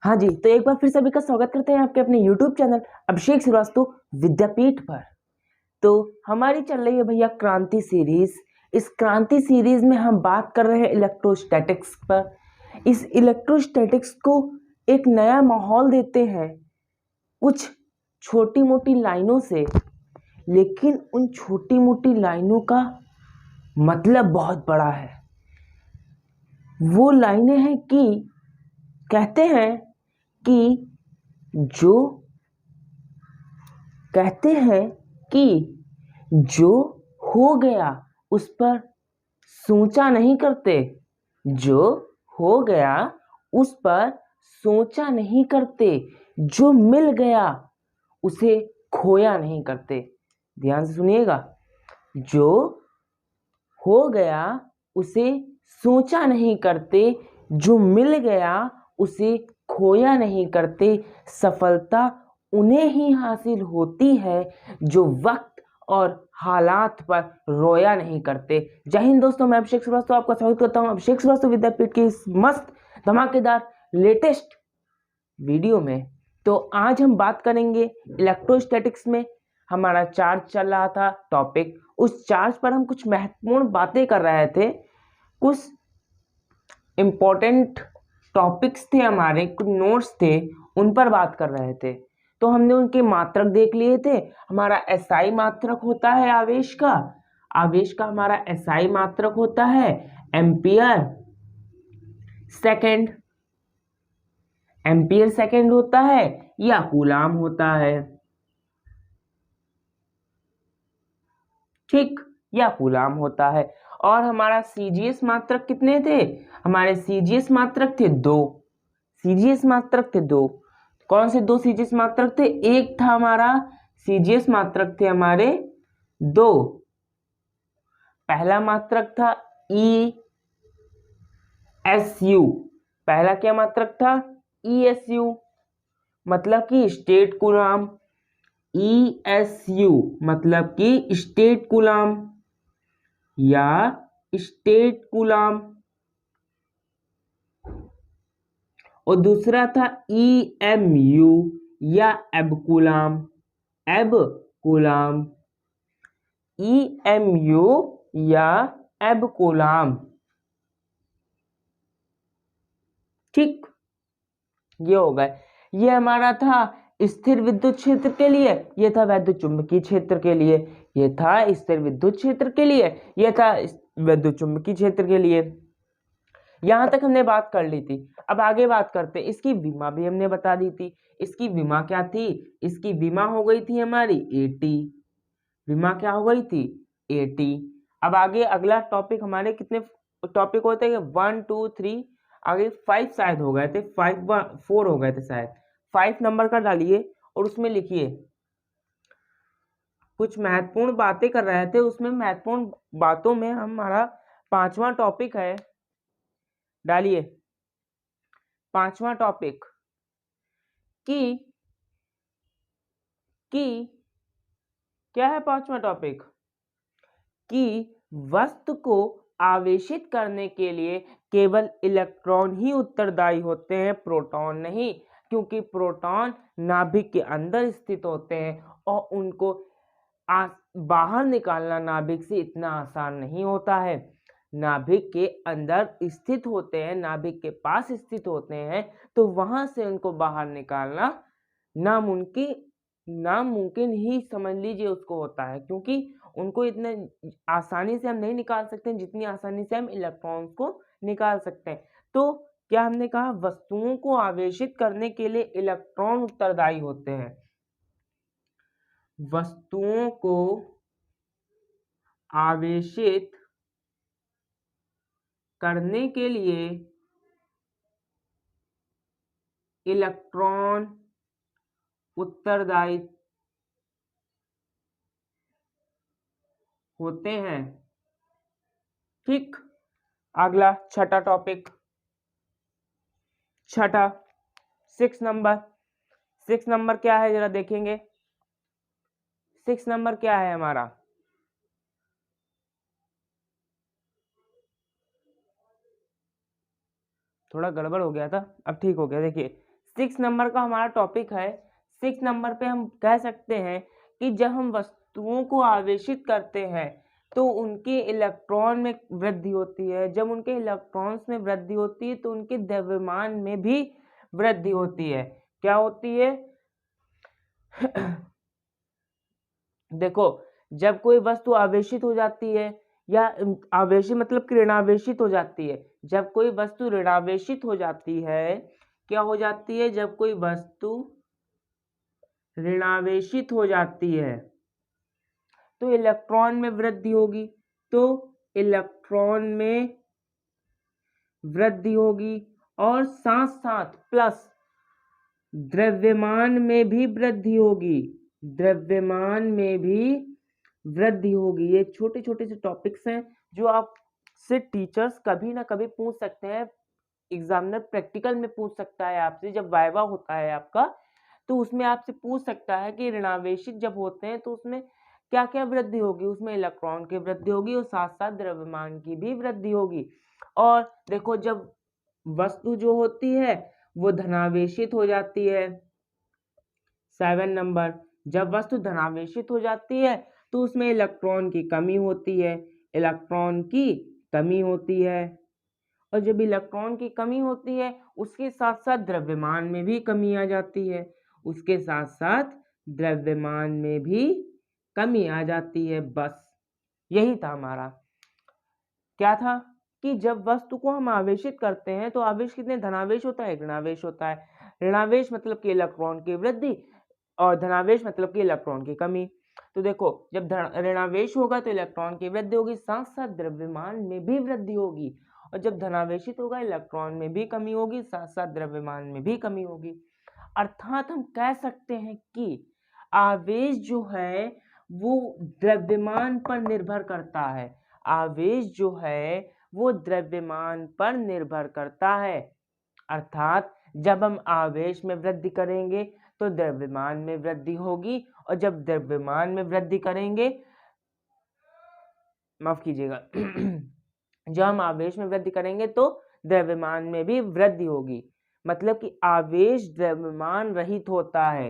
हाँ जी, तो एक बार फिर सभी का स्वागत करते हैं आपके अपने YouTube चैनल अभिषेक श्रीवास्तव विद्यापीठ पर। तो हमारी चल रही है भैया क्रांति सीरीज। इस क्रांति सीरीज में हम बात कर रहे हैं इलेक्ट्रोस्टैटिक्स पर। इस इलेक्ट्रोस्टैटिक्स को एक नया माहौल देते हैं कुछ छोटी मोटी लाइनों से, लेकिन उन छोटी मोटी लाइनों का मतलब बहुत बड़ा है। वो लाइनें हैं कि कहते हैं कि जो कहते हैं कि जो हो गया उस पर सोचा नहीं करते, जो हो गया उस पर सोचा नहीं करते, जो मिल गया उसे खोया नहीं करते। ध्यान से सुनिएगा, जो हो गया उसे सोचा नहीं करते, जो मिल गया उसे खोया नहीं करते। सफलता उन्हें ही हासिल होती है जो वक्त और हालात पर रोया नहीं करते। जय हिंद दोस्तों, मैं अभिषेक श्रीवास्तव आपका स्वागत करता हूं अभिषेक श्रीवास्तव विद्यापीठ की इस मस्त धमाकेदार लेटेस्ट वीडियो में। तो आज हम बात करेंगे इलेक्ट्रोस्टैटिक्स में हमारा चार्ज चल रहा था टॉपिक। उस चार्ज पर हम कुछ महत्वपूर्ण बातें कर रहे थे, कुछ इंपॉर्टेंट टॉपिक्स थे, हमारे कुछ नोट्स थे, उन पर बात कर रहे थे। तो हमने उनके मात्रक देख लिए थे। हमारा एसआई मात्रक होता है आवेश का, आवेश का हमारा एसआई मात्रक होता है एम्पियर सेकेंड, एम्पियर सेकेंड होता है या कूलाम होता है, ठीक, या कूलाम होता है। और हमारा सीजीएस मात्रक कितने थे? हमारे सीजीएस मात्रक थे दो, सीजीएस मात्रक थे दो। कौन से दो सीजीएस मात्रक थे? एक था हमारा सीजीएस मात्रक थे हमारे दो। पहला मात्रक था ई एस यू, पहला क्या मात्रक था? ई एस यू, मतलब कि state coulomb. E S U मतलब कि स्टेट कूलाम या स्टेट कूलाम। और दूसरा था ई एम यू या एब कूलाम, एब कूलाम, ई एम यू या एब कूलाम, ठीक। ये हो गए, ये हमारा था स्थिर विद्युत क्षेत्र के लिए, ये था वैद्युत चुंबकीय क्षेत्र के लिए, ये था स्थिर विद्युत क्षेत्र के लिए, ये था वैद्युत चुंबकीय क्षेत्र के लिए। यहां तक हमने बात कर ली थी। अब आगे बात करते, इसकी विमा भी हमने बता दी थी। इसकी विमा क्या थी? इसकी विमा हो गई थी हमारी एटी, विमा क्या हो गई थी? एटी। अब आगे अगला टॉपिक, हमारे कितने टॉपिक होते हैं? 1 2 3, आगे 5 शायद हो गए थे, 4 हो गए थे शायद। 5 नंबर का डालिए और उसमें लिखिए कुछ महत्वपूर्ण बातें कर रहे थे, उसमें महत्वपूर्ण बातों में हमारा 5वां टॉपिक है, डालिए 5वां टॉपिक कि क्या है 5वां टॉपिक? कि वस्तु को आवेशित करने के लिए केवल इलेक्ट्रॉन ही उत्तरदायी होते हैं, प्रोटॉन नहीं। क्योंकि प्रोटॉन नाभिक के अंदर स्थित होते हैं और उनको बाहर निकालना नाभिक से इतना आसान नहीं होता है। नाभिक के अंदर स्थित होते हैं, नाभिक के पास स्थित होते हैं, तो वहां से उनको बाहर निकालना नामुमकिन ही समझ लीजिए उसको होता है। क्योंकि उनको इतने आसानी से हम नहीं निकाल सकते जितनी आसानी से हम इलेक्ट्रॉन्स को निकाल सकते हैं। तो क्या हमने कहा? वस्तुओं को आवेशित करने के लिए इलेक्ट्रॉन उत्तरदायी होते हैं। वस्तुओं को आवेशित करने के लिए इलेक्ट्रॉन उत्तरदायी होते हैं, ठीक। अगला छठा टॉपिक, छठा 6 नंबर, 6 नंबर क्या है जरा देखेंगे। 6 नंबर क्या है हमारा? थोड़ा गड़बड़ हो गया था, अब ठीक हो गया। देखिए 6 नंबर का हमारा टॉपिक है। 6 नंबर पे हम कह सकते हैं कि जब हम वस्तुओं को आवेशित करते हैं तो उनके इलेक्ट्रॉन में वृद्धि होती है। जब उनके इलेक्ट्रॉन्स में वृद्धि होती है तो उनके द्रव्यमान में भी वृद्धि होती है। क्या होती है? देखो, जब कोई वस्तु आवेशित हो जाती है या आवेशित मतलब कि ऋणावेशित हो जाती है। जब कोई वस्तु ऋणावेशित हो जाती है, क्या हो जाती है? जब कोई वस्तु ऋणावेशित हो जाती है तो इलेक्ट्रॉन में वृद्धि होगी। तो इलेक्ट्रॉन में वृद्धि होगी और साथ साथ प्लस द्रव्यमान में भी वृद्धि होगी। द्रव्यमान में भी वृद्धि होगी। ये छोटे छोटे से टॉपिक्स हैं जो आपसे टीचर्स कभी ना कभी पूछ सकते हैं। एग्जामिनर प्रैक्टिकल में पूछ सकता है आपसे, जब वाइवा होता है आपका तो उसमें आपसे पूछ सकता है कि ऋणावेशित जब होते हैं तो उसमें क्या क्या वृद्धि होगी। उसमें इलेक्ट्रॉन की वृद्धि होगी और साथ साथ द्रव्यमान की भी वृद्धि होगी। और देखो, जब वस्तु जो होती है वो धनावेशित हो जाती है। 7 नंबर, जब वस्तु धनावेशित हो जाती है तो उसमें इलेक्ट्रॉन की कमी होती है। इलेक्ट्रॉन की कमी होती है और जब इलेक्ट्रॉन की कमी होती है उसके साथ साथ द्रव्यमान में भी कमी आ जाती है। उसके साथ साथ द्रव्यमान में भी कमी आ जाती है। बस यही था हमारा। क्या था कि जब वस्तु को हम आवेशित करते हैं तो आवेश कितने धनावेश होता है, ऋणावेश होता है। ऋणावेश मतलब कि इलेक्ट्रॉन की वृद्धि और धनावेश मतलब कि इलेक्ट्रॉन की कमी। तो देखो, जब ऋणावेश होगा तो इलेक्ट्रॉन की वृद्धि होगी, साथ साथ द्रव्यमान में भी वृद्धि होगी। और जब धनावेशित होगा इलेक्ट्रॉन में भी कमी होगी, साथ साथ द्रव्यमान में भी कमी होगी। अर्थात हम कह सकते हैं कि आवेश जो है वो द्रव्यमान पर निर्भर करता है। आवेश जो है वो द्रव्यमान पर निर्भर करता है। अर्थात जब हम आवेश में वृद्धि करेंगे तो द्रव्यमान में वृद्धि होगी और जब द्रव्यमान में वृद्धि करेंगे, माफ कीजिएगा, जब हम आवेश में वृद्धि करेंगे तो द्रव्यमान में भी वृद्धि होगी। मतलब कि आवेश द्रव्यमान रहित होता है।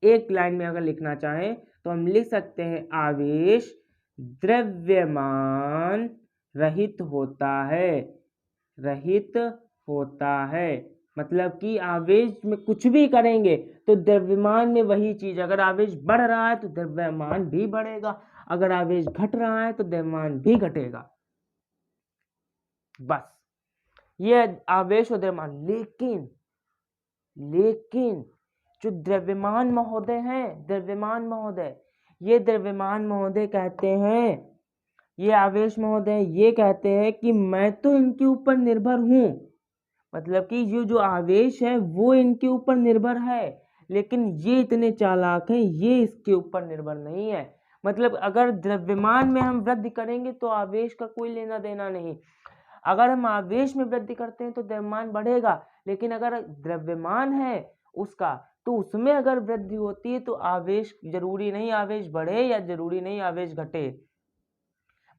एक लाइन में अगर लिखना चाहें तो हम लिख सकते हैं आवेश द्रव्यमान रहित होता है। रहित होता है मतलब कि आवेश में कुछ भी करेंगे तो द्रव्यमान में वही चीज, अगर आवेश बढ़ रहा है तो द्रव्यमान भी बढ़ेगा, अगर आवेश घट रहा है तो द्रव्यमान भी घटेगा। बस ये आवेश और द्रव्यमान। लेकिन जो द्रव्यमान महोदय हैं, द्रव्यमान महोदय, ये द्रव्यमान महोदय कहते हैं, ये आवेश महोदय ये कहते हैं कि मैं तो इनके ऊपर निर्भर हूं। मतलब कि ये जो आवेश है वो इनके ऊपर निर्भर है, लेकिन ये इतने चालाक हैं, ये इसके ऊपर निर्भर नहीं है। मतलब अगर द्रव्यमान में हम वृद्धि करेंगे तो आवेश का कोई लेना देना नहीं। अगर हम आवेश में वृद्धि करते हैं तो द्रव्यमान बढ़ेगा, लेकिन अगर द्रव्यमान है उसका तो उसमें अगर वृद्धि होती है तो आवेश जरूरी नहीं आवेश बढ़े या जरूरी नहीं आवेश घटे।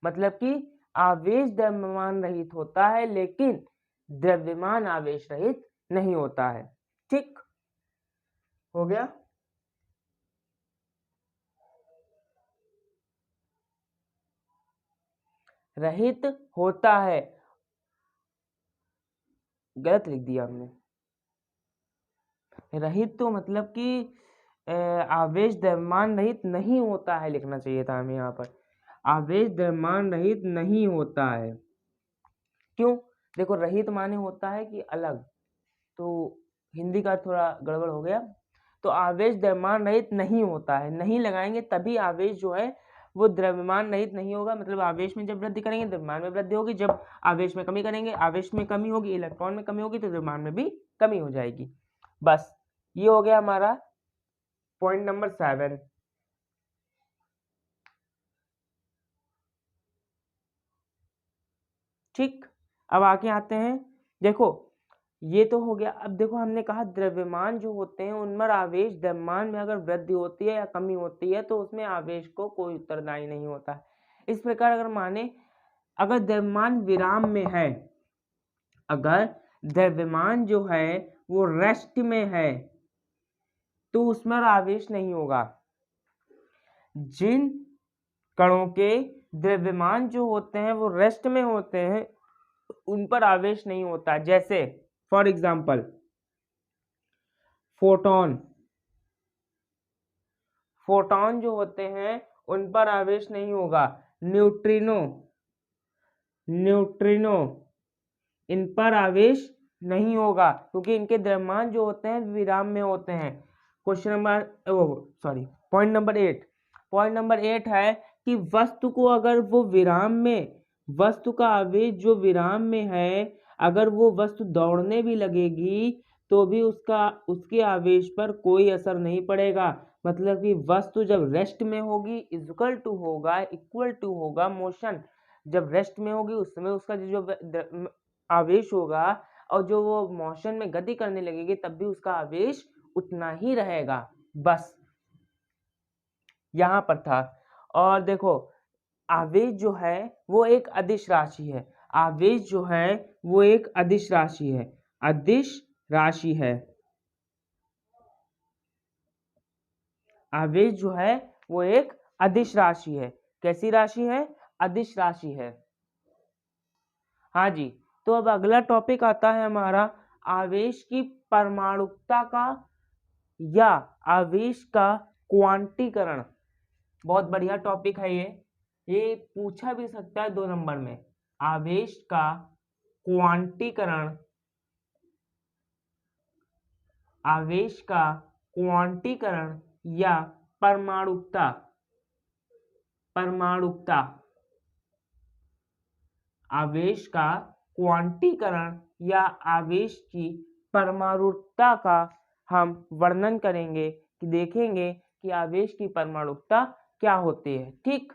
मतलब कि आवेश द्रव्यमान रहित होता है लेकिन द्रव्यमान आवेश रहित नहीं होता है। ठीक हो गया? रहित होता है, गलत लिख दिया हमने। रहित तो मतलब कि आवेश द्रव्यमान रहित नहीं होता है लिखना चाहिए था हमें यहाँ पर। आवेश द्रव्यमान रहित नहीं होता है। क्यों? देखो, रहित माने होता है कि अलग, तो हिंदी का थोड़ा गड़बड़ हो गया। तो आवेश द्रव्यमान रहित नहीं होता है, नहीं लगाएंगे तभी आवेश जो है वो द्रव्यमान रहित नहीं होगा। मतलब आवेश में जब वृद्धि करेंगे द्रव्यमान में वृद्धि होगी, जब आवेश में कमी करेंगे आवेश में कमी होगी, इलेक्ट्रॉन में कमी होगी तो द्रव्यमान में भी कमी हो जाएगी। बस ये हो गया हमारा पॉइंट नंबर 7। ठीक, अब आगे आते हैं। देखो, ये तो हो गया। अब देखो, हमने कहा द्रव्यमान जो होते हैं उनमें आवेश द्रव्यमान में अगर वृद्धि होती है या कमी होती है तो उसमें आवेश को कोई उत्तरदायी नहीं होता है। इस प्रकार अगर माने अगर द्रव्यमान विराम में है, अगर द्रव्यमान जो है वो रेस्ट में है तो उसमें आवेश नहीं होगा। जिन कणों के द्रव्यमान जो होते हैं वो रेस्ट में होते हैं उन पर आवेश नहीं होता। जैसे फॉर एग्जाम्पल फोटॉन, फोटॉन जो होते हैं उन पर आवेश नहीं होगा। न्यूट्रिनो, न्यूट्रिनो इन पर आवेश नहीं होगा क्योंकि इनके द्रव्यमान जो होते हैं विराम में होते हैं। Question number point number 8, point number 8 है कि वस्तु को अगर वो विराम में, वस्तु का आवेश जो विराम में है अगर वो वस्तु दौड़ने भी लगेगी तो भी उसके आवेश पर कोई असर नहीं पड़ेगा। मतलब कि वस्तु जब रेस्ट में होगी इक्वल टू होगा मोशन। जब रेस्ट में होगी उस समय उसका जो आवेश होगा और जो वो मोशन में गति करने लगेगी तब भी उसका आवेश उतना ही रहेगा। बस यहाँ पर था। और देखो आवेश जो है वो एक अदिश राशि है। आवेश जो है वो एक अदिश राशि है। अदिश राशि है। आवेश जो है वो एक अदिश राशि है। कैसी राशि है? अदिश राशि है। हाँ जी, तो अब अगला टॉपिक आता है हमारा आवेश की परमाणुकता का या आवेश का क्वांटीकरण। बहुत बढ़िया टॉपिक है ये पूछा भी सकता है 2 नंबर में। आवेश का क्वांटीकरण, आवेश का क्वांटीकरण या परमाणुकता, परमाणुकता, आवेश का क्वांटीकरण या आवेश की परमाणुकता का हम वर्णन करेंगे कि देखेंगे कि आवेश की परमाणुकता क्या होती है। ठीक,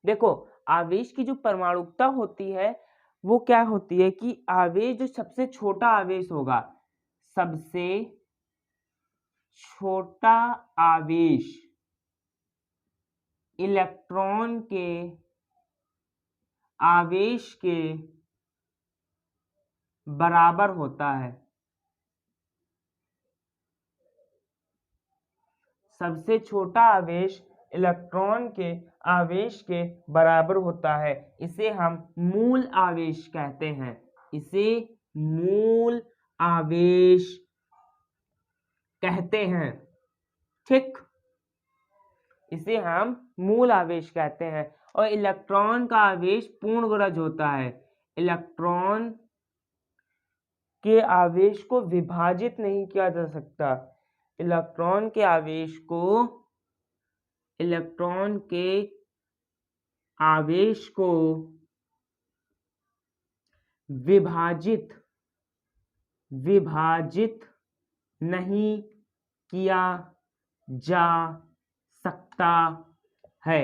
देखो आवेश की जो परमाणुकता होती है वो क्या होती है कि आवेश जो सबसे छोटा आवेश होगा, सबसे छोटा आवेश इलेक्ट्रॉन के आवेश के बराबर होता है। सबसे छोटा आवेश इलेक्ट्रॉन के आवेश के बराबर होता है। इसे हम मूल आवेश कहते हैं। इसे मूल आवेश कहते हैं। ठीक, इसे हम मूल आवेश कहते हैं। और इलेक्ट्रॉन का आवेश पूर्ण गुणज होता है। इलेक्ट्रॉन के आवेश को विभाजित नहीं किया जा सकता। इलेक्ट्रॉन के आवेश को, इलेक्ट्रॉन के आवेश को विभाजित नहीं किया जा सकता है।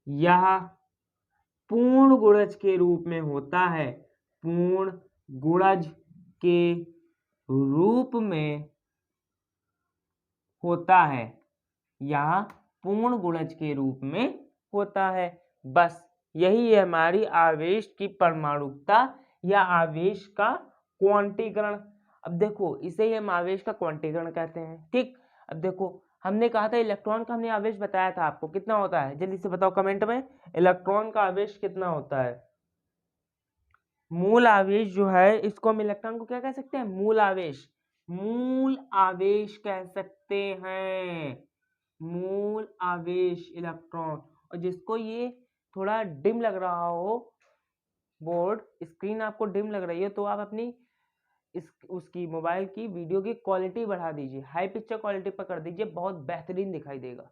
यह पूर्ण गुणज के रूप में होता है। पूर्ण गुणज के रूप में होता है। यह पूर्ण गुणज के रूप में होता है। बस यही है हमारी आवेश की परमाणुकता या आवेश का क्वांटीकरण। अब देखो इसे ही हम आवेश का क्वांटीकरण कहते हैं। ठीक, अब देखो हमने कहा था इलेक्ट्रॉन का, हमने आवेश बताया था आपको कितना होता है, जल्दी से बताओ कमेंट में इलेक्ट्रॉन का आवेश कितना होता है। मूल आवेश जो है इसको हम इलेक्ट्रॉन को क्या कह सकते हैं? मूल आवेश, मूल आवेश कह सकते हैं। मूल आवेश इलेक्ट्रॉन। और जिसको ये थोड़ा डिम लग रहा हो, बोर्ड स्क्रीन आपको डिम लग रही है तो आप अपनी उसकी मोबाइल की वीडियो की क्वालिटी बढ़ा दीजिए, हाई पिक्चर क्वालिटी पर कर दीजिए, बहुत बेहतरीन दिखाई देगा।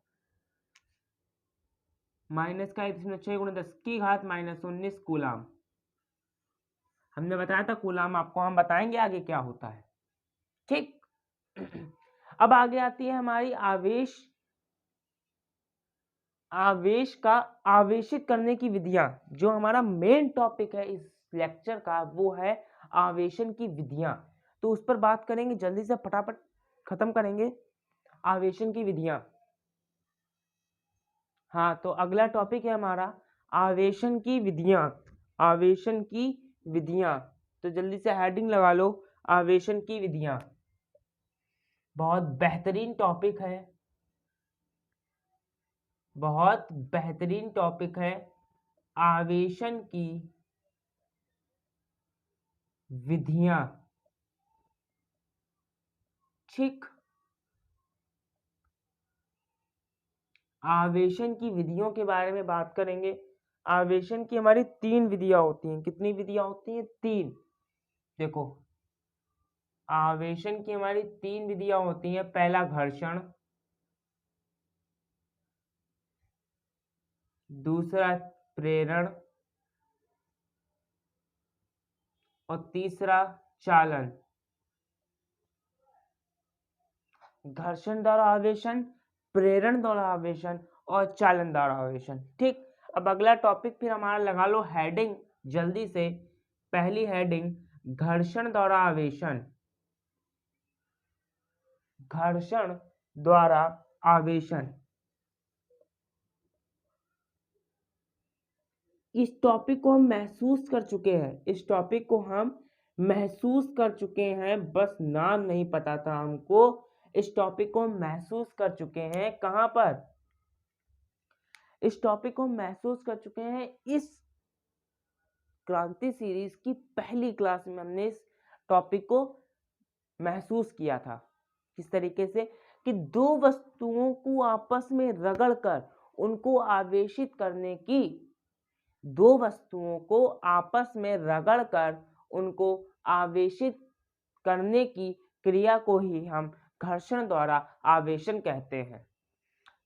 माइनस का 6×10 की घात -19 कूलाम। हमने बताया था कूलाम, आपको हम बताएंगे आगे क्या होता है। ठीक, अब आगे आती है हमारी आवेश का आवेशित करने की विधियां। जो हमारा मेन टॉपिक है इस लेक्चर का वो है आवेशन की विधियां। तो उस पर बात करेंगे, जल्दी से फटाफट खत्म करेंगे आवेशन की विधियां। हाँ, तो अगला टॉपिक है हमारा आवेशन की विधियां। आवेशन की विधियां। तो जल्दी से हेडिंग लगा लो, आवेशन की विधियां। बहुत बेहतरीन टॉपिक है, बहुत बेहतरीन टॉपिक है, आवेशन की विधियां। ठीक, आवेशन की विधियों के बारे में बात करेंगे। आवेशन की हमारी 3 विधियां होती हैं। कितनी विधियां होती हैं? 3। देखो, आवेशन की हमारी 3 विधियां होती हैं। पहला घर्षण, दूसरा प्रेरण और तीसरा चालन। घर्षण द्वारा आवेशन, प्रेरण द्वारा आवेशन और चालन द्वारा आवेशन। ठीक, अब अगला टॉपिक फिर हमारा लगा लो हेडिंग जल्दी से। पहली हेडिंग, घर्षण द्वारा आवेशन। घर्षण द्वारा आवेशन, इस टॉपिक को हम महसूस कर चुके हैं। इस टॉपिक को हम महसूस कर चुके हैं, बस नाम नहीं पता था हमको। इस टॉपिक को हम महसूस कर चुके हैं। कहाँ पर? इस टॉपिक को महसूस कर चुके हैं इस क्रांति सीरीज की पहली क्लास में। हमने इस टॉपिक को महसूस किया था। किस तरीके से? कि दो वस्तुओं को आपस में रगड़कर उनको आवेशित करने की, दो वस्तुओं को आपस में रगड़कर उनको आवेशित करने की क्रिया को ही हम घर्षण द्वारा आवेशन कहते हैं।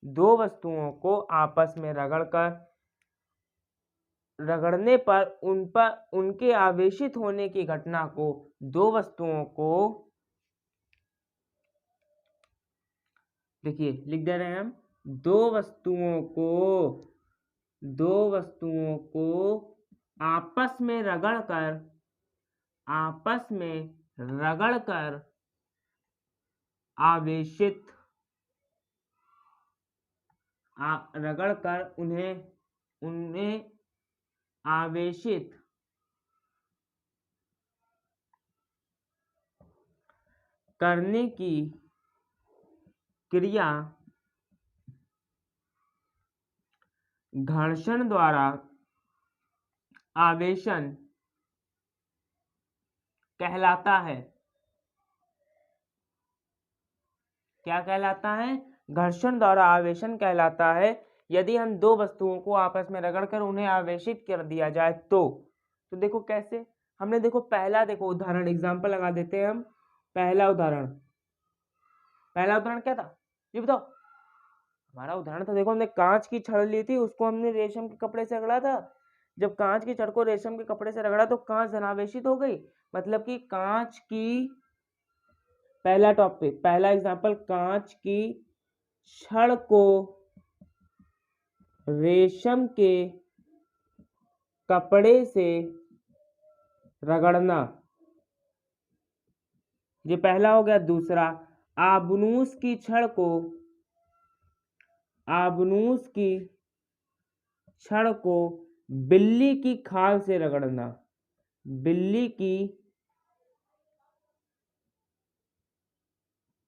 दो वस्तुओं को आपस में रगड़ने पर उनके आवेशित होने की घटना को, दो वस्तुओं को, देखिए लिख दे रहे हैं हम, दो वस्तुओं को आपस में रगड़कर आवेशित, रगड़कर उन्हें आवेशित करने की क्रिया घर्षण द्वारा आवेशन कहलाता है। क्या कहलाता है? घर्षण द्वारा आवेशन कहलाता है। यदि हम दो वस्तुओं को आपस में रगड़कर उन्हें आवेशित कर दिया जाए तो देखो कैसे। हमने देखो पहला, देखो उदाहरण, एग्जाम्पल लगा देते हैं हम। पहला उदाहरण क्या था ये बताओ? हमारा उदाहरण था, देखो हमने कांच की छड़ ली थी, उसको हमने रेशम के कपड़े से रगड़ा था। जब कांच की छड़ को रेशम के कपड़े से रगड़ा तो कांच धनावेशित हो गई। मतलब कि कांच की, पहला टॉपिक, पहला एग्जांपल, कांच की छड़ को रेशम के कपड़े से रगड़ना, ये पहला हो गया। दूसरा, आबनूस की छड़ को बिल्ली की खाल से रगड़ना, बिल्ली की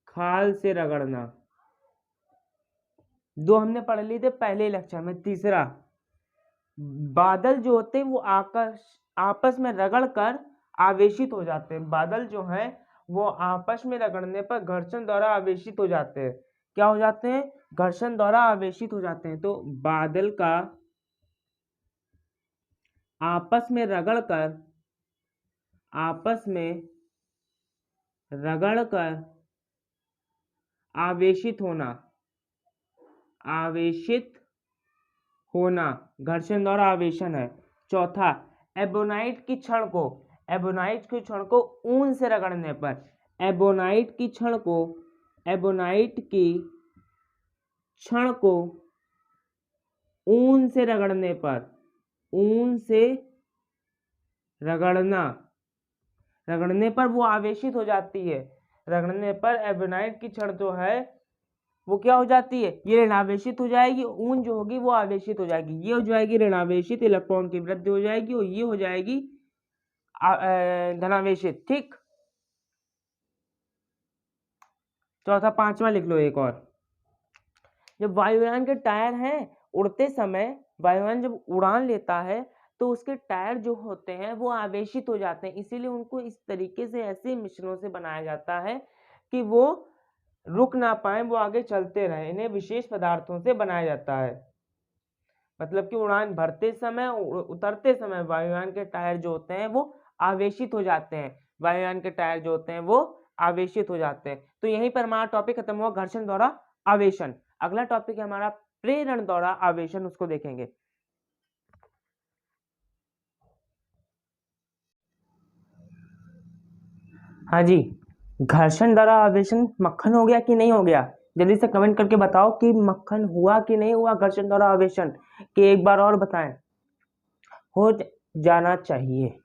खाल से रगड़ना। दो हमने पढ़ लिए थे पहले लेक्चर में। तीसरा, बादल जो होते हैं वो आपस में रगड़कर आवेशित हो जाते हैं। बादल जो है वो आपस में रगड़ने पर घर्षण द्वारा आवेशित हो जाते हैं। क्या हो जाते हैं? घर्षण द्वारा आवेशित हो जाते हैं। तो बादल का आपस में रगड़कर आवेशित होना घर्षण द्वारा आवेशन है। चौथा, एबोनाइट की छड़ को ऊन से रगड़ने पर, एबोनाइट की छड़ को ऊन से रगड़ने पर, रगड़ने पर वो आवेशित हो जाती है। रगड़ने पर एबोनाइट की छड़ जो है वो क्या हो जाती है? ये ऋणावेशित हो जाएगी। ऊन जो होगी वो आवेशित हो जाएगी। ये हो जाएगी ऋणावेशित, इलेक्ट्रॉन की वृद्धि हो जाएगी, और ये हो जाएगी धनावेशित। ठीक, चौथा, पांचवा लिख लो एक और। जब वायुयान के टायर हैं, उड़ते समय वायुयान जब उड़ान लेता है तो उसके टायर जो होते हैं वो आवेशित हो जाते हैं, इसीलिए उनको इस तरीके से ऐसे मिश्रणों से बनाया जाता है कि वो रुक ना पाए, वो आगे चलते रहे। इन्हें विशेष पदार्थों से बनाया जाता है। मतलब कि उड़ान भरते समय, उतरते समय वायुयान के टायर जो होते हैं वो आवेशित हो जाते हैं। वायुयान के टायर जो होते हैं वो आवेशित हो जाते हैं। तो यहीं पर हमारा टॉपिक खत्म हुआ, घर्षण द्वारा आवेशन। अगला टॉपिक है हमारा प्रेरण द्वारा आवेशन, उसको देखेंगे। हाँ जी, घर्षण द्वारा आवेशन मक्खन हो गया कि नहीं हो गया? जल्दी से कमेंट करके बताओ कि मक्खन हुआ कि नहीं हुआ घर्षण द्वारा आवेशन, कि एक बार और बताएं। हो जाना चाहिए,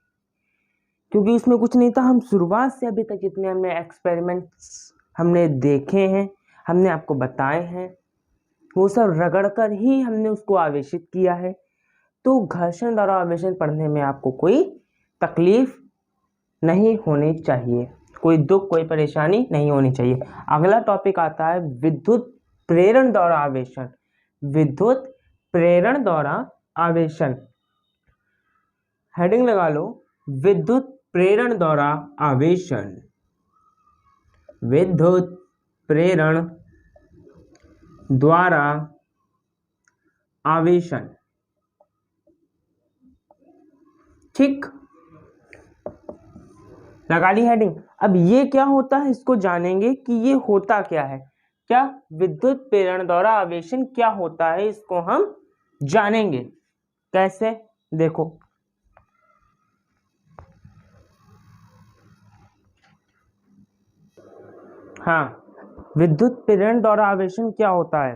क्योंकि उसमें कुछ नहीं था। हम शुरुआत से अभी तक जितने हमने एक्सपेरिमेंट्स हमने देखे हैं, हमने आपको बताए हैं, वो सब रगड़ कर ही हमने उसको आवेशित किया है। तो घर्षण द्वारा आवेशन पढ़ने में आपको कोई तकलीफ नहीं होनी चाहिए, कोई दुख, कोई परेशानी नहीं होनी चाहिए। अगला टॉपिक आता है विद्युत प्रेरण द्वारा आवेशन। विद्युत प्रेरण द्वारा आवेशन, हेडिंग लगा लो, विद्युत प्रेरण द्वारा आवेशन। विद्युत प्रेरण द्वारा आवेशन। ठीक, लगा ली हेडिंग। अब ये क्या होता है इसको जानेंगे कि ये होता क्या है। क्या विद्युत प्रेरण द्वारा आवेशन क्या होता है, इसको हम जानेंगे। कैसे, देखो। हाँ, विद्युत प्रेरण द्वारा आवेशन क्या होता है,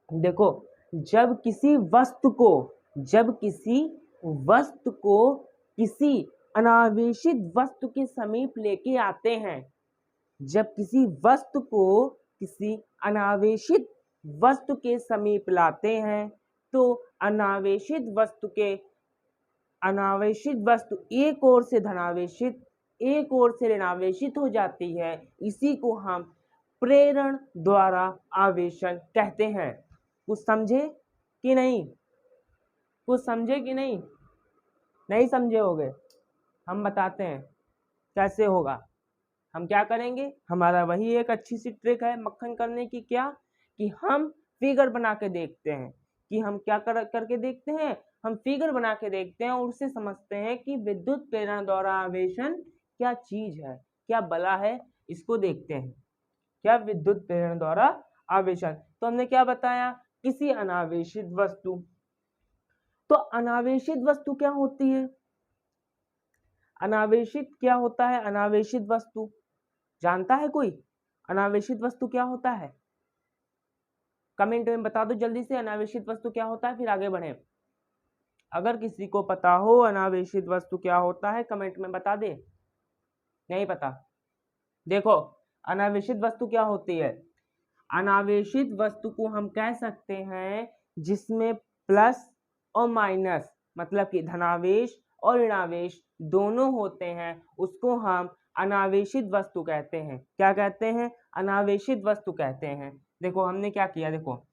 देखो। जब किसी वस्तु को किसी अनावेशित वस्तु के समीप लेके आते हैं, जब किसी वस्तु को किसी अनावेशित वस्तु के समीप लाते हैं, तो अनावेशित वस्तु एक ओर से धनावेशित, एक ओर से ऋणावेशित हो जाती है। इसी को हम प्रेरण द्वारा आवेशन कहते हैं। कुछ समझे कि नहीं? कुछ समझे कि नहीं? नहीं समझे होगे? हम बताते हैं कैसे होगा। हम क्या करेंगे, हमारा वही एक अच्छी सी ट्रिक है मक्खन करने की। क्या कि हम फिगर बना के देखते हैं, कि हम क्या करके देखते हैं, हम फिगर बना के देखते हैं और उससे समझते हैं कि विद्युत प्रेरण द्वारा आवेशन क्या चीज है, क्या बला है, इसको देखते हैं। क्या विद्युत प्रेरण द्वारा आवेशन, तो हमने क्या बताया, किसी अनावेशित वस्तु। तो अनावेशित वस्तु क्या होती है? अनावेशित क्या होता है? अनावेशित वस्तु जानता है कोई? अनावेशित वस्तु क्या होता है? कमेंट में बता दो जल्दी से, अनावेशित वस्तु क्या होता है, फिर आगे बढ़े। अगर किसी को पता हो अनावेशित वस्तु क्या होता है, कमेंट में बता दे। नहीं पता? देखो, अनावेशित वस्तु क्या होती है? अनावेशित वस्तु को हम कह सकते हैं जिसमें प्लस और माइनस, मतलब कि धनावेश और ऋणावेश दोनों होते हैं, उसको हम अनावेशित वस्तु कहते हैं। क्या कहते हैं? अनावेशित वस्तु कहते हैं। देखो हमने क्या किया, देखो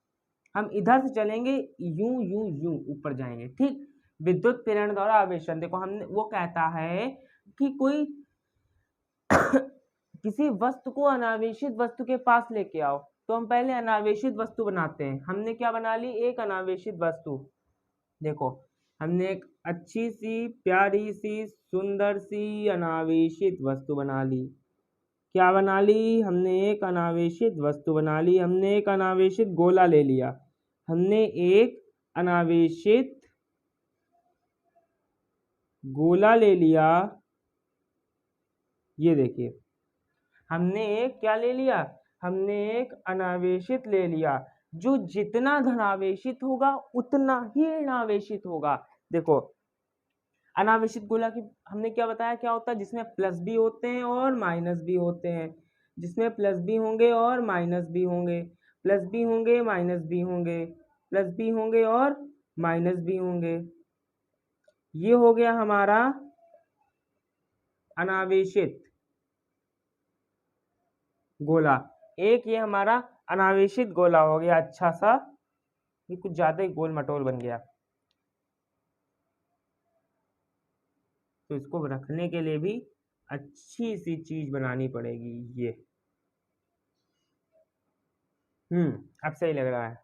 हम इधर से चलेंगे, यूं यूं यूं ऊपर जाएंगे। ठीक, विद्युत प्रेरण द्वारा आवेशन, देखो हमने वो कहता है कि कोई किसी वस्तु को अनावेशित वस्तु के पास लेके आओ, तो हम पहले अनावेशित वस्तु बनाते हैं। हमने क्या बना ली, एक अनावेशित वस्तु। देखो हमने एक अच्छी सी, प्यारी सी, सुंदर सी अनावेशित वस्तु बना ली। क्या बना ली? हमने एक अनावेशित वस्तु बना ली। हमने एक अनावेशित गोला ले लिया। हमने एक अनावेशित गोला ले लिया। ये देखिए, हमने एक क्या ले लिया, हमने एक अनावेशित ले लिया। जो जितना धनावेशित होगा उतना ही ऋणावेशित होगा। देखो अनावेशित गोला की हमने क्या बताया क्या होता है, जिसमें प्लस भी होते हैं और माइनस भी होते हैं, जिसमें प्लस भी होंगे और माइनस भी होंगे, प्लस भी होंगे माइनस भी होंगे, प्लस भी होंगे और माइनस भी होंगे। ये हो गया हमारा अनावेशित गोला, एक ये हमारा अनावेशित गोला हो गया, अच्छा सा, ये कुछ ज्यादा ही गोल मटोल बन गया, तो इसको रखने के लिए भी अच्छी सी चीज बनानी पड़ेगी ये। अब सही लग रहा है।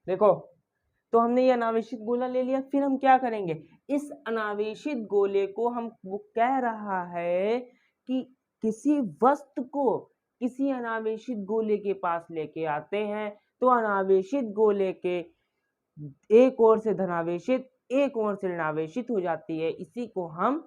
देखो, तो हमने ये अनावेशित गोला ले लिया, फिर हम क्या करेंगे, इस अनावेशित गोले को हम, वो कह रहा है कि किसी वस्तु को किसी अनावेशित गोले के पास लेके आते हैं, तो अनावेशित गोले के एक ओर से धनावेशित एक ओर से ऋणावेशित हो जाती है, इसी को हम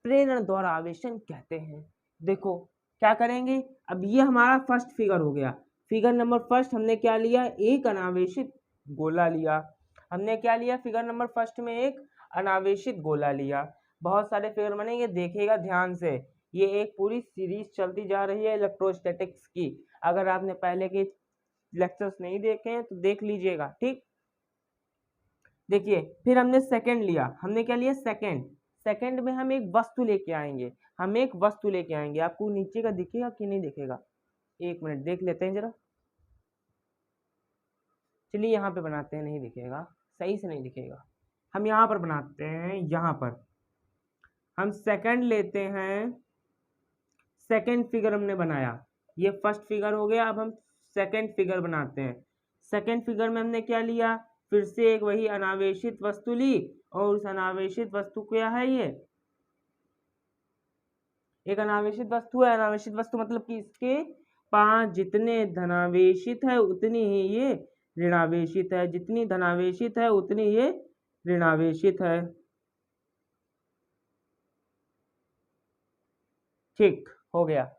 प्रेरण द्वारा आवेशन कहते हैं। देखो क्या करेंगे, अब ये हमारा फर्स्ट फिगर हो गया, फिगर नंबर फर्स्ट हमने क्या लिया, एक अनावेशित गोला लिया, हमने क्या लिया फिगर नंबर फर्स्ट में, एक अनावेशित गोला लिया। बहुत सारे फिगर बनेंगे, देखिएगा ध्यान से, ये एक पूरी सीरीज चलती जा रही है इलेक्ट्रोस्टैटिक्स की, अगर आपने पहले के लेक्चर्स नहीं देखे हैं तो देख लीजिएगा, ठीक। देखिए, फिर हमने सेकंड लिया, हमने क्या लिया, सेकंड, सेकंड में हम एक वस्तु लेके आएंगे, हम एक वस्तु लेके आएंगे, आपको नीचे का दिखेगा कि नहीं दिखेगा, एक मिनट देख लेते हैं जरा, चलिए यहाँ पे बनाते हैं, नहीं दिखेगा, सही से नहीं दिखेगा, हम यहाँ पर बनाते हैं, यहाँ पर हम सेकंड लेते हैं, सेकंड फिगर हमने बनाया, ये फर्स्ट फिगर हो गया, अब हम सेकंड फिगर बनाते हैं। सेकंड फिगर में हमने क्या लिया, फिर से एक वही अनावेशित वस्तु ली, और उस अनावेशित वस्तु क्या है, ये एक अनावेशित वस्तु है, अनावेशित वस्तु मतलब कि इसके पास जितने धनावेशित है उतनी ही ये ऋणावेशित है, जितनी धनावेशित है उतनी ये ऋणावेशित है, ठीक हो गया।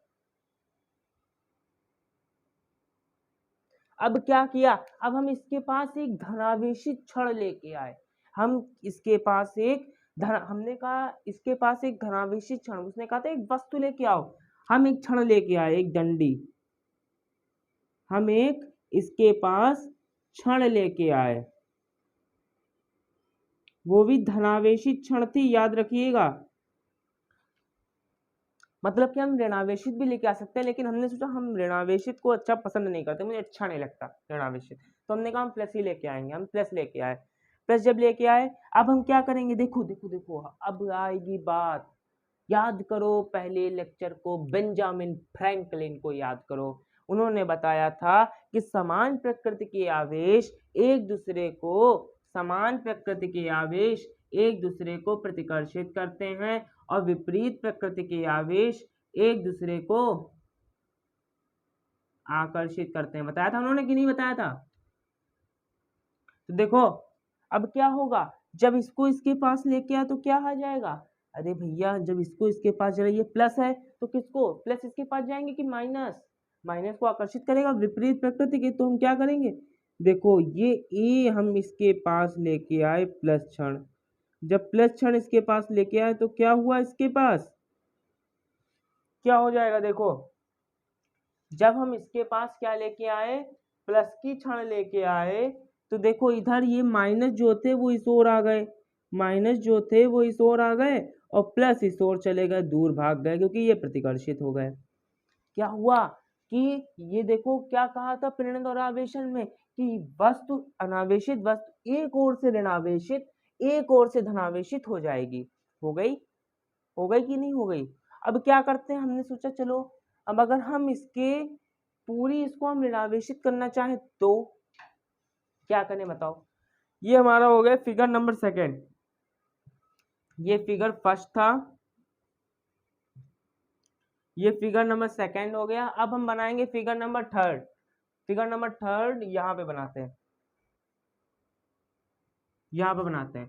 अब क्या किया, अब हम इसके पास एक धनावेशित क्षण लेके आए, हम इसके पास एक हमने कहा इसके पास एक धनावेशित क्षण, उसने कहा था एक वस्तु लेके आओ, हम एक क्षण लेके आए, एक डंडी, हम एक इसके पास क्षण लेके आए, वो भी धनावेशित क्षण थी, याद रखिएगा, मतलब कि हम ऋणावेशित भी लेके आ सकते हैं, लेकिन हमने सोचा हम ऋणावेशित को अच्छा पसंद नहीं करते, मुझे अच्छा नहीं लगता ऋणावेशित, तो हमने कहा हम प्लस ही लेके आएंगे, हम प्लस लेके आए, प्लस जब लेके आए, अब हम क्या करेंगे, देखो देखो देखो, अब आएगी बात, याद करो पहले लेक्चर को, बेंजामिन फ्रैंकलिन को याद करो, उन्होंने बताया था कि समान प्रकृति के आवेश एक दूसरे को, समान प्रकृति के आवेश एक दूसरे को प्रतिकर्षित करते हैं, और विपरीत प्रकृति के आवेश एक दूसरे को आकर्षित करते हैं, बताया था उन्होंने कि नहीं बताया था। तो देखो अब क्या होगा, जब इसको इसके पास लेके आया तो क्या आ जाएगा, अरे भैया जब इसको इसके पास चला, ये प्लस है तो किसको प्लस इसके पास जाएंगे कि माइनस, माइनस को आकर्षित करेगा विपरीत प्रकृति के, तो हम क्या करेंगे, देखो ये ए हम इसके पास लेके आए प्लस क्षण, जब प्लस क्षण इसके पास लेके आए तो क्या हुआ, इसके पास क्या हो जाएगा, देखो जब हम इसके पास क्या लेके आए, प्लस की क्षण लेके आए, तो देखो इधर ये माइनस जो थे वो इस ओर आ गए, माइनस जो थे वो इस ओर आ गए, और प्लस इस ओर चले गए, दूर भाग गए, क्योंकि ये प्रतिकर्षित हो गए। क्या हुआ कि ये देखो क्या कहा था प्रेरण और आवेशन में, कि वस्तु अनावेशित वस्तु एक ओर से ऋणावेशित एक ओर से धनावेशित हो जाएगी, हो गई, हो गई कि नहीं हो गई। अब क्या करते हैं, हमने सोचा चलो अब अगर हम इसके पूरी इसको हम ऋणावेशित करना चाहें तो क्या करें बताओ, ये हमारा हो गया फिगर नंबर सेकंड, ये फिगर फर्स्ट था, ये फिगर नंबर सेकंड हो गया, अब हम बनाएंगे figure number third, figure number third यहाँ पे बनाते हैं, यहाँ पे बनाते हैं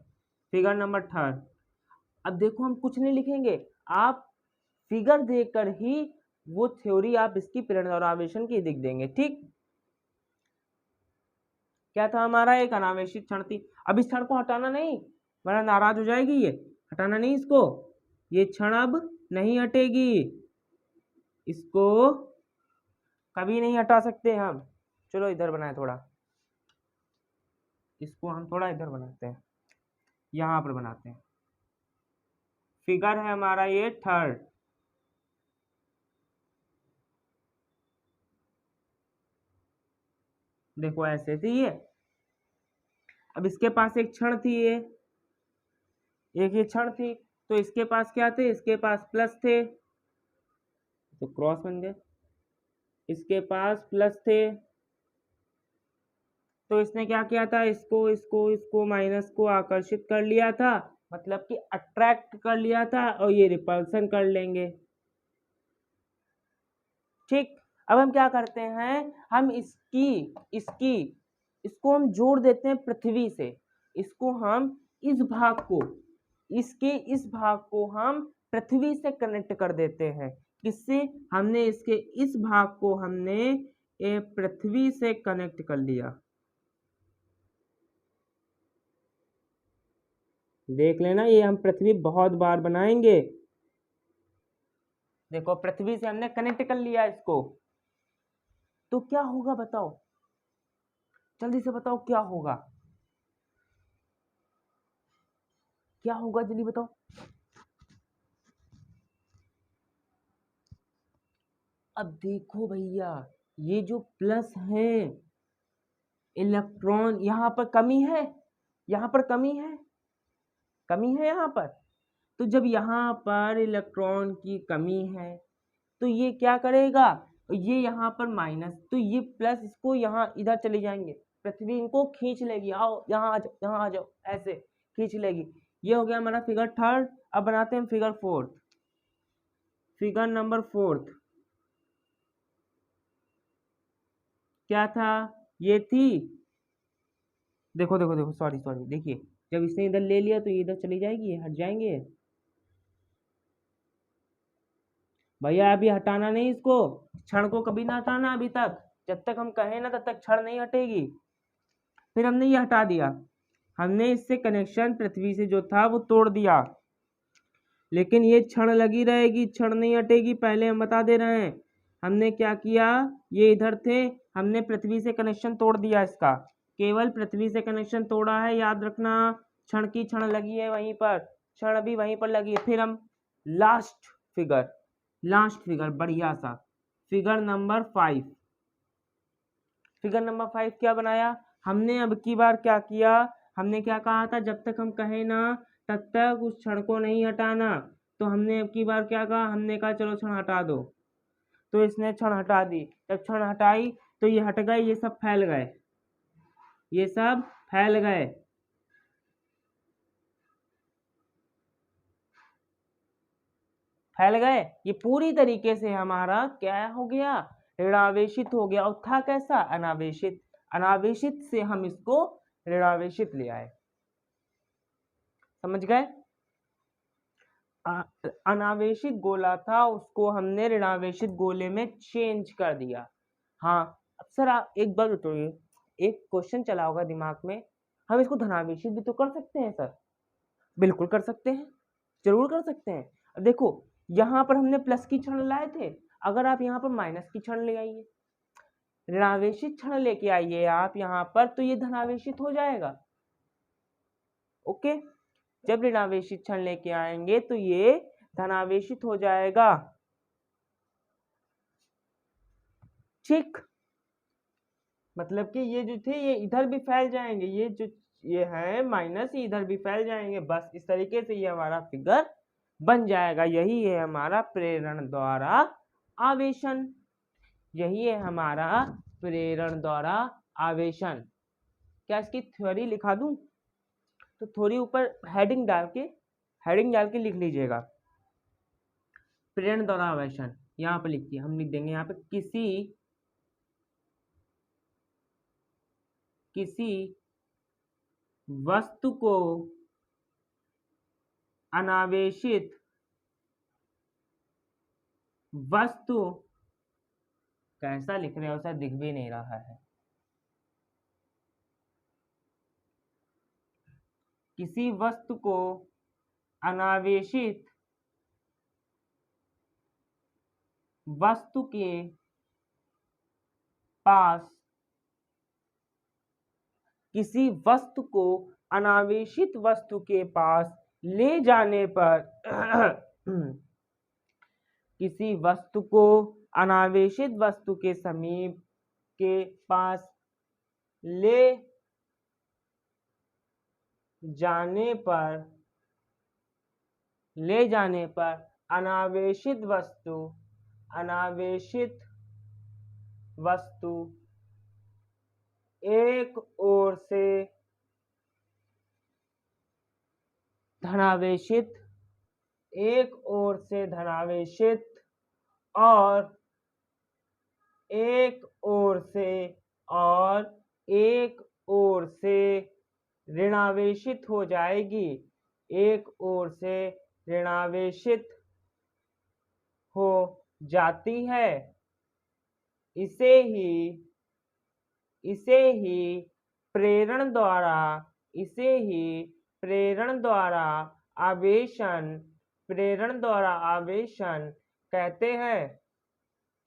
फिगर नंबर थर्ड। अब देखो हम कुछ नहीं लिखेंगे, आप फिगर देखकर ही वो थ्योरी आप इसकी प्रेरण और आवेशन की लिख देंगे, ठीक। क्या था हमारा, एक अनावेशित क्षण थी, अब इस क्षण को हटाना नहीं वरना नाराज हो जाएगी, ये हटाना नहीं इसको, ये क्षण अब नहीं हटेगी, इसको कभी नहीं हटा सकते हम, चलो इधर बनाए थोड़ा, इसको हम थोड़ा इधर बनाते हैं, यहाँ पर बनाते हैं, फिगर है हमारा ये थर्ड। देखो ऐसे थी ये। अब इसके पास एक क्षण थी ये, एक ये क्षण थी, तो इसके पास क्या थे, इसके पास प्लस थे, तो क्रॉस बन गए, इसके पास प्लस थे, तो इसने क्या किया था, इसको इसको इसको माइनस को आकर्षित कर लिया था, मतलब कि अट्रैक्ट कर लिया था, और ये रिपल्सन कर लेंगे। ठीक, अब हम क्या करते हैं, हम इसको हम जोड़ देते हैं पृथ्वी से। इसको हम इस भाग को, इसके इस भाग को हम पृथ्वी से कनेक्ट कर देते हैं। किससे, हमने इसके इस भाग को हमने पृथ्वी से कनेक्ट कर लिया। देख लेना, ये हम पृथ्वी बहुत बार बनाएंगे। देखो पृथ्वी से हमने कनेक्ट कर लिया इसको, तो क्या होगा बताओ, जल्दी से बताओ क्या होगा, क्या होगा जल्दी बताओ। अब देखो भैया, ये जो प्लस है, इलेक्ट्रॉन यहाँ पर कमी है, यहाँ पर कमी है, कमी है यहाँ पर। तो जब यहाँ पर इलेक्ट्रॉन की कमी है, तो ये क्या करेगा, ये यहाँ पर माइनस, तो ये प्लस इसको यहाँ इधर चले जाएंगे, पृथ्वी इनको खींच लेगी, आओ यहाँ आ जाओ, यहाँ आ जाओ, ऐसे खींच लेगी। ये हो गया हमारा फिगर थर्ड। अब बनाते हैं figure fourth. Figure number fourth क्या था, ये थी, देखो देखो देखो, सॉरी सॉरी, देखिए जब इसने इधर ले लिया तो ये इधर चली जाएगी, हट जाएंगे भैया, अभी हटाना नहीं इसको, क्षण को कभी ना हटाना अभी तक, जब तक हम कहें ना तब तक क्षण नहीं हटेगी। फिर हमने ये हटा दिया, हमने इससे कनेक्शन पृथ्वी से जो था वो तोड़ दिया, लेकिन ये क्षण लगी रहेगी, क्षण नहीं हटेगी, पहले हम बता दे रहे हैं। हमने क्या किया, ये इधर थे, हमने पृथ्वी से कनेक्शन तोड़ दिया इसका, केवल पृथ्वी से कनेक्शन तोड़ा है, याद रखना, क्षण की क्षण लगी है वहीं पर, क्षण अभी वहीं पर लगी है। फिर हम लास्ट फिगर बढ़िया सा, फिगर नंबर 5। फिगर नंबर 5 क्या बनाया हमने, अब की बार क्या किया, हमने क्या कहा था, जब तक हम कहें ना तब तक उस क्षण को नहीं हटाना, तो हमने अब की बार क्या कहा, हमने कहा चलो क्षण हटा दो, तो इसने क्षण हटा दी। जब क्षण हटाई तो ये हट गए, ये सब फैल गए, ये सब फैल गए, फैल गए, ये पूरी तरीके से हमारा क्या हो गया, ऋणावेशित हो गया। और था कैसा, अनावेशित, अनावेशित से हम इसको ऋणावेशित ले आए, समझ गए। अनावेशित गोला था, उसको हमने ऋणावेशित गोले में चेंज कर दिया। हाँ, अब सर आप एक बार बताइए, एक क्वेश्चन चला होगा दिमाग में, हम इसको धनावेशित भी तो कर सकते हैं सर। बिल्कुल कर सकते हैं, जरूर कर सकते हैं। अब देखो यहाँ पर हमने प्लस की क्षण लाए थे, अगर आप यहाँ पर माइनस की क्षण ले आइए, ऋणावेशित क्षण लेके आइए आप यहाँ पर, तो ये धनावेशित हो जाएगा। ओके, जब ऋणावेशित क्षण लेके आएंगे तो ये धनावेशित हो जाएगा। ठीक, मतलब कि ये जो थे ये इधर भी फैल जाएंगे, ये जो ये है माइनस, ये इधर भी फैल जाएंगे, बस इस तरीके से ये हमारा फिगर बन जाएगा। यही है हमारा प्रेरण द्वारा आवेशन, यही है हमारा प्रेरण द्वारा आवेशन। क्या इसकी थ्योरी लिखा दूं, तो थोड़ी ऊपर हेडिंग डाल के लिख लीजिएगा, प्रेरण द्वारा आवेशन यहाँ पर लिखिए, हम लिख देंगे यहाँ पे, किसी वस्तु को अनावेशित वस्तु, कैसा लिख रहे हो सर, दिख भी नहीं रहा है, किसी वस्तु को अनावेशित वस्तु के पास, किसी वस्तु को अनावेशित वस्तु के पास ले जाने पर किसी वस्तु को अनावेशित वस्तु के समीप के पास ले जाने पर अनावेशित वस्तु एक ओर से धनावेशित और एक ओर से ऋणावेशित हो जाएगी, एक ओर से ऋणावेशित हो जाती है। इसे ही प्रेरण द्वारा आवेशन कहते हैं।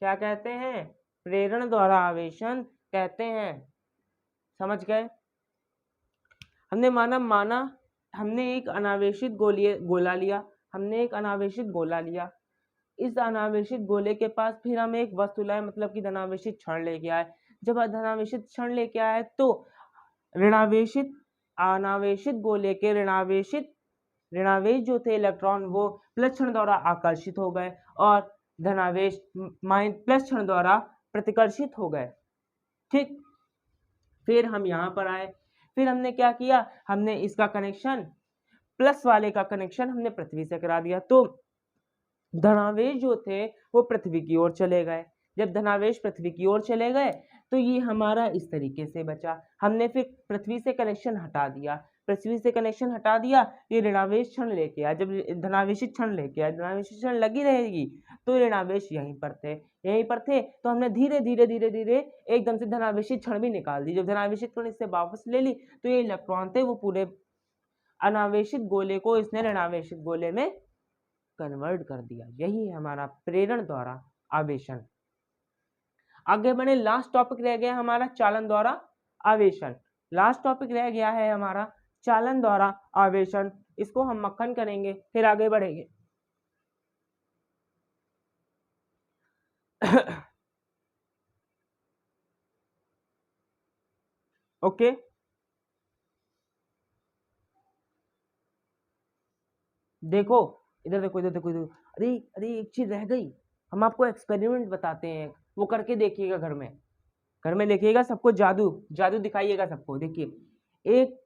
क्या कहते हैं? प्रेरण द्वारा आवेशन कहते हैं। समझ गए? हमने एक अनावेशित गोला लिया। इस अनावेशित गोले के पास फिर हम एक वस्तु लाए, मतलब कि धनावेशित क्षण लेके आए। जब धनावेशित क्षण लेके आए तो अनावेशित गोले के ऋणावेश जो थे इलेक्ट्रॉन, वो प्लस क्षण द्वारा आकर्षित हो गए और धनावेश प्लस क्षण द्वारा प्रतिकर्षित हो गए। ठीक, फिर हम यहाँ पर आए। फिर हमने क्या किया? हमने इसका कनेक्शन, प्लस वाले का कनेक्शन हमने पृथ्वी से करा दिया, तो धनावेश जो थे वो पृथ्वी की ओर चले गए। जब धनावेश पृथ्वी की ओर चले गए तो ये हमारा इस तरीके से बचा। हमने फिर पृथ्वी से कनेक्शन हटा दिया, ये ऋणावेश क्षण लेके आया। जब धनावेशित क्षण लेके आया, धनावेशित क्षण लगी रहेगी तो ऋणावेश यहीं पर थे तो हमने धीरे धीरे एकदम से धनावेशित क्षण भी निकाल दी। जब धनावेशित क्षण इससे वापस ले ली तो ये इलेक्ट्रॉन थे वो पूरे अनावेशित गोले को इसने ऋणावेशित गोले में कन्वर्ट कर दिया। यही है हमारा प्रेरण द्वारा आवेशन। आगे बढ़े, लास्ट टॉपिक रह गया हमारा चालन द्वारा आवेशन। इसको हम मक्खन करेंगे, फिर आगे बढ़ेंगे। ओके, देखो इधर देखो। अरे एक चीज रह गई, हम आपको एक्सपेरिमेंट बताते हैं, वो करके देखिएगा घर में देखिएगा, सबको जादू दिखाइएगा सबको। देखिए, एक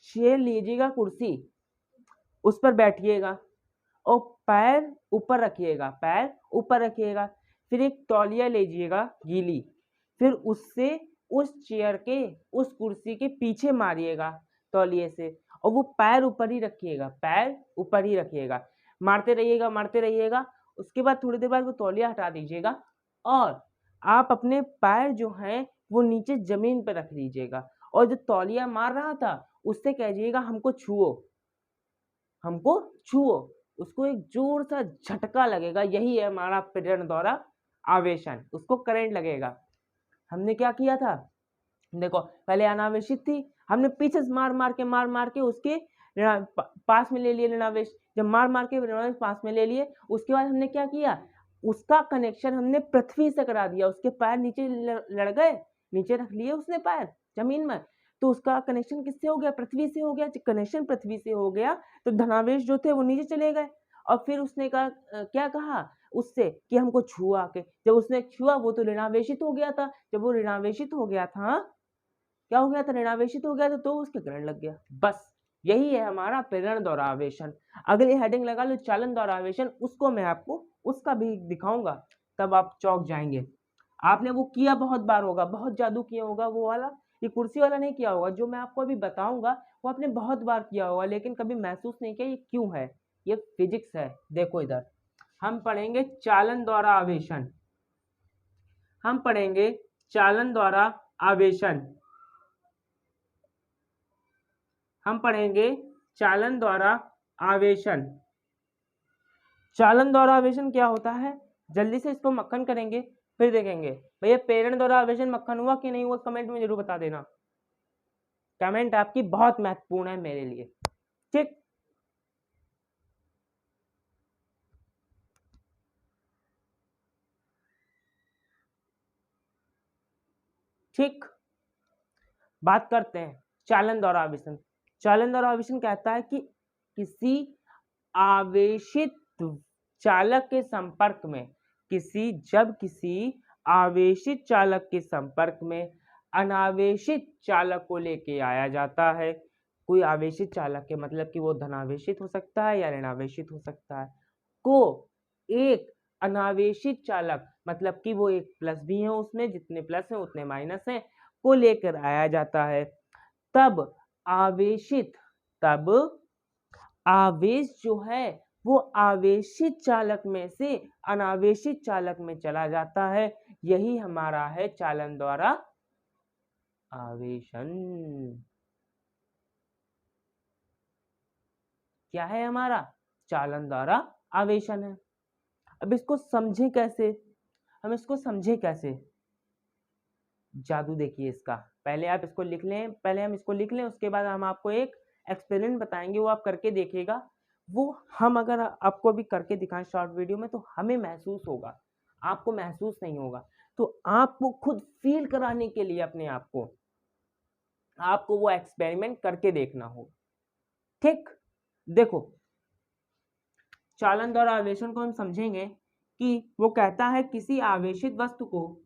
चेयर लीजिएगा, कुर्सी, उस पर बैठिएगा और पैर ऊपर रखिएगा। फिर एक तौलिया लीजिएगा गीली, फिर उससे उस चेयर के, उस कुर्सी के पीछे मारिएगा तौलिए से, और वो पैर ऊपर ही रखिएगा। मारते रहिएगा। उसके बाद थोड़ी देर बाद वो तौलिया हटा दीजिएगा और आप अपने पैर जो हैं वो नीचे जमीन पर रख लीजिएगा, और जो तौलिया मार रहा था उससे कहिएगा हमको छुओ। उसको एक जोर सा झटका लगेगा। यही है हमारा प्रेरण द्वारा आवेशन, उसको करंट लगेगा। हमने क्या किया था? देखो, पहले अनावेशित थी, हमने पीछे से मार के उसके पास में ले लिए ऋणावेश। जब मार के ऋणावेश पास में ले लिए, उसके बाद हमने क्या किया? उसका कनेक्शन हमने पृथ्वी से करा दिया। उसके पैर नीचे लड़ गए, नीचे रख लिए उसने पैर जमीन में, तो उसका कनेक्शन किससे हो गया? पृथ्वी से हो गया। कनेक्शन पृथ्वी से हो गया तो धनावेश जो थे वो नीचे चले गए। और फिर उसने कहा, क्या कहा उससे कि हमको छुआ के। जब उसने छुआ, वो तो ऋणावेशित हो गया था। जब वो ऋणावेशित हो गया था, क्या हो गया था? ऋणावेशित हो गया था, तो उसके करंट लग गया। बस यही है हमारा प्रेरण द्वारा आवेशन। अगली हेडिंग लगा लो चालन द्वारा आवेशन, उसको मैं आपको उसका भी दिखाऊंगा, तब आप चौंक जाएंगे। आपने वो किया बहुत बार होगा, बहुत जादू किया होगा वो वाला, ये कुर्सी वाला नहीं किया होगा। जो मैं आपको अभी बताऊंगा वो आपने बहुत बार किया होगा, लेकिन कभी महसूस नहीं किया। ये क्यों है? ये फिजिक्स है। देखो इधर हम पढ़ेंगे चालन द्वारा आवेशन। चालन द्वारा आवेशन क्या होता है? जल्दी से इसको मक्खन करेंगे, फिर देखेंगे। भैया प्रेरण द्वारा आवेशन मक्खन हुआ कि नहीं हुआ, कमेंट में जरूर बता देना। कमेंट आपकी बहुत महत्वपूर्ण है मेरे लिए। ठीक, ठीक, बात करते हैं चालन द्वारा आवेशन। चालन द्वारा आवेशन कहता है कि किसी आवेशित चालक के संपर्क में जब किसी आवेशित चालक के संपर्क में अनावेशित चालक को लेके आया जाता है। कोई आवेशित चालक के मतलब कि वो धनावेशित हो सकता है या ऋणावेशित हो सकता है, को एक अनावेशित चालक मतलब कि वो एक प्लस भी है, उसमें जितने प्लस हैं उतने माइनस हैं, को लेकर आया जाता है, तब आवेश जो है वो आवेशित चालक में से अनावेशित चालक में चला जाता है। यही हमारा है चालन द्वारा आवेशन। क्या है हमारा? चालन द्वारा आवेशन है। अब इसको समझे कैसे? हम इसको समझे कैसे? जादू देखिए इसका। पहले आप इसको लिख लें, पहले हम इसको लिख लें, उसके बाद हम आपको एक एक्सपेरिमेंट बताएंगे, वो आप करके देखिएगा। वो हम अगर आपको अभी करके दिखाएं शॉर्ट वीडियो में तो हमें महसूस होगा, आपको महसूस नहीं होगा। तो आपको खुद फील कराने के लिए अपने आप को आपको वो एक्सपेरिमेंट करके देखना होगा। ठीक, देखो चालन द्वारा आवेशन को हम समझेंगे कि वो कहता है किसी आवेशित वस्तु को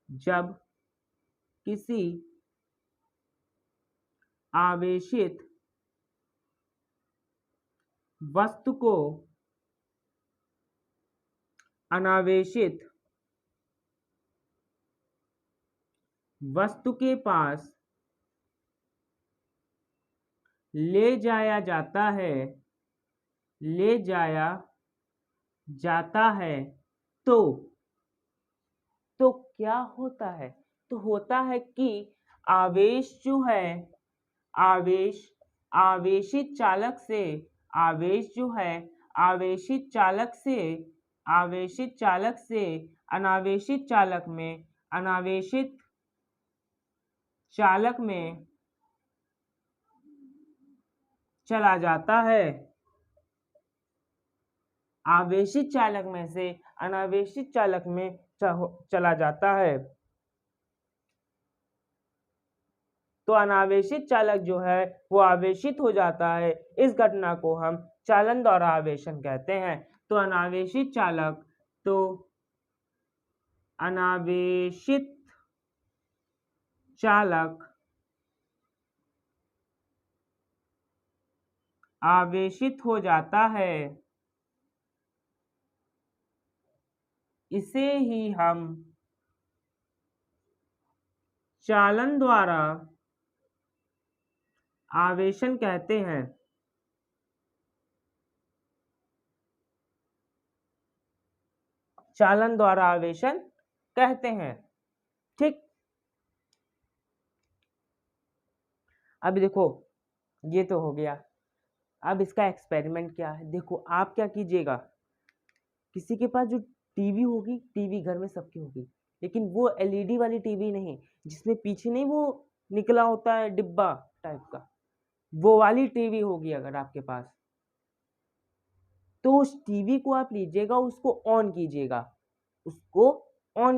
जब किसी आवेशित वस्तु को अनावेशित वस्तु के पास ले जाया जाता है तो क्या होता है? तो होता है कि आवेश जो है आवेशित चालक से आवेश जो है आवेशित चालक से अनावेशित चालक में चला जाता है। आवेशित चालक में से अनावेशित चालक में चला जाता है। तो अनावेशित चालक जो है वो आवेशित हो जाता है। इस घटना को हम चालन द्वारा आवेशन कहते हैं। तो अनावेशित चालक आवेशित हो जाता है। इसे ही हम चालन द्वारा आवेशन कहते हैं। चालन द्वारा आवेशन कहते हैं। ठीक, अब देखो ये तो हो गया। अब इसका एक्सपेरिमेंट क्या है? देखो आप क्या कीजिएगा, किसी के पास जो टीवी होगी, टीवी घर में सबकी होगी, लेकिन वो एलईडी वाली टीवी नहीं जिसमें पीछे नहीं वो निकला होता है डिब्बा टाइप का, वो वाली टीवी होगी अगर आपके पास, तो उस टीवी को आप लीजिएगा, उसको ऑन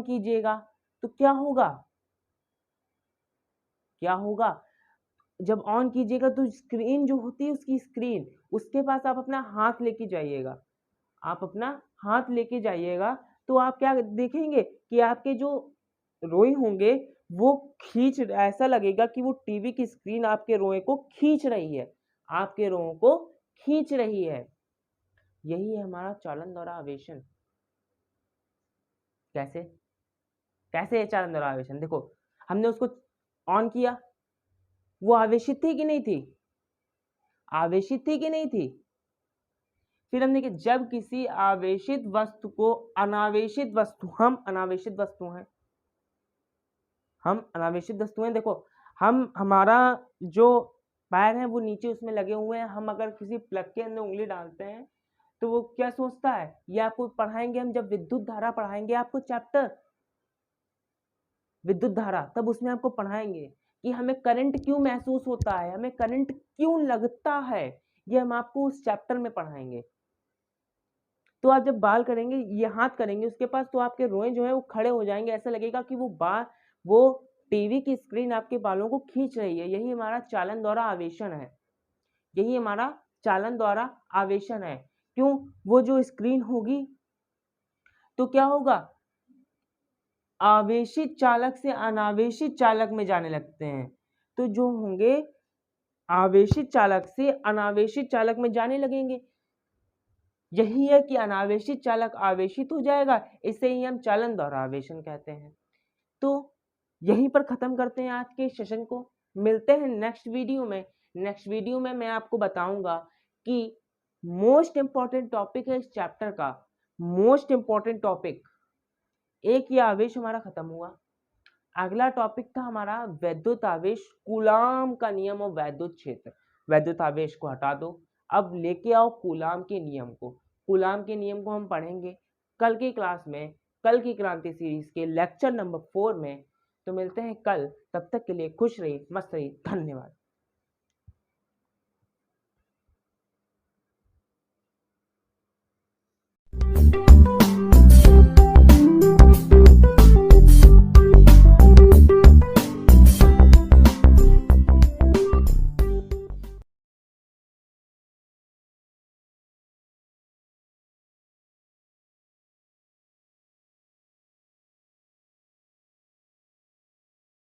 कीजिएगा। तो क्या होगा? जब ऑन कीजिएगा तो स्क्रीन जो होती है उसके पास आप अपना हाथ लेके जाइएगा। तो आप क्या देखेंगे कि आपके जो रोए होंगे वो ऐसा लगेगा कि वो टीवी की स्क्रीन आपके रोए को खींच रही है, आपके रोए को खींच रही है। यही है हमारा चालन द्वारा आवेशन। कैसे है चालन द्वारा आवेशन? देखो हमने उसको ऑन किया, वो आवेशित थी कि नहीं थी? फिर हमने कि जब किसी आवेशित वस्तु को हम अनावेशित वस्तु हैं। देखो हमारा जो पैर है वो नीचे उसमें लगे हुए हैं। हम अगर किसी प्लग के अंदर उंगली डालते हैं तो वो क्या सोचता है? ये आपको पढ़ाएंगे हम, जब विद्युत धारा पढ़ाएंगे आपको चैप्टर विद्युत धारा, तब उसमें आपको पढ़ाएंगे कि हमें करंट क्यों महसूस होता है, हमें करंट क्यों लगता है, ये हम आपको उस चैप्टर में पढ़ाएंगे। तो आप जब बाल करेंगे, ये हाथ करेंगे उसके पास, तो आपके रोए जो है वो खड़े हो जाएंगे, ऐसा लगेगा कि वो टीवी की स्क्रीन आपके बालों को खींच रही है, यही हमारा चालन द्वारा आवेशन है, यही हमारा चालन द्वारा आवेशन है। क्यों? वो जो स्क्रीन होगी तो क्या होगा, आवेशित चालक से अनावेशित चालक में जाने लगते हैं, तो जो होंगे आवेशित चालक से अनावेशित चालक में जाने लगेंगे। यही है कि अनावेशित चालक आवेशित हो जाएगा, इसे ही हम चालन द्वारा आवेशन कहते हैं। तो यहीं पर खत्म करते हैं आज के सेशन को, मिलते हैं नेक्स्ट वीडियो में। नेक्स्ट वीडियो में मैं आपको बताऊंगा कि मोस्ट इंपॉर्टेंट टॉपिक है इस चैप्टर का, मोस्ट इंपॉर्टेंट टॉपिक, एक ये आवेश हमारा खत्म हुआ। अगला टॉपिक था हमारा वैद्युत आवेश, कूलाम का नियम और वैद्युत क्षेत्र। वैद्युत आवेश को हटा दो, अब लेके आओ कूलाम के नियम को। कूलाम के नियम को हम पढ़ेंगे कल की क्लास में, कल की क्रांति सीरीज के लेक्चर नंबर 4 में। तो मिलते हैं कल, तब तक के लिए खुश रहिए, मस्त रहिए, धन्यवाद।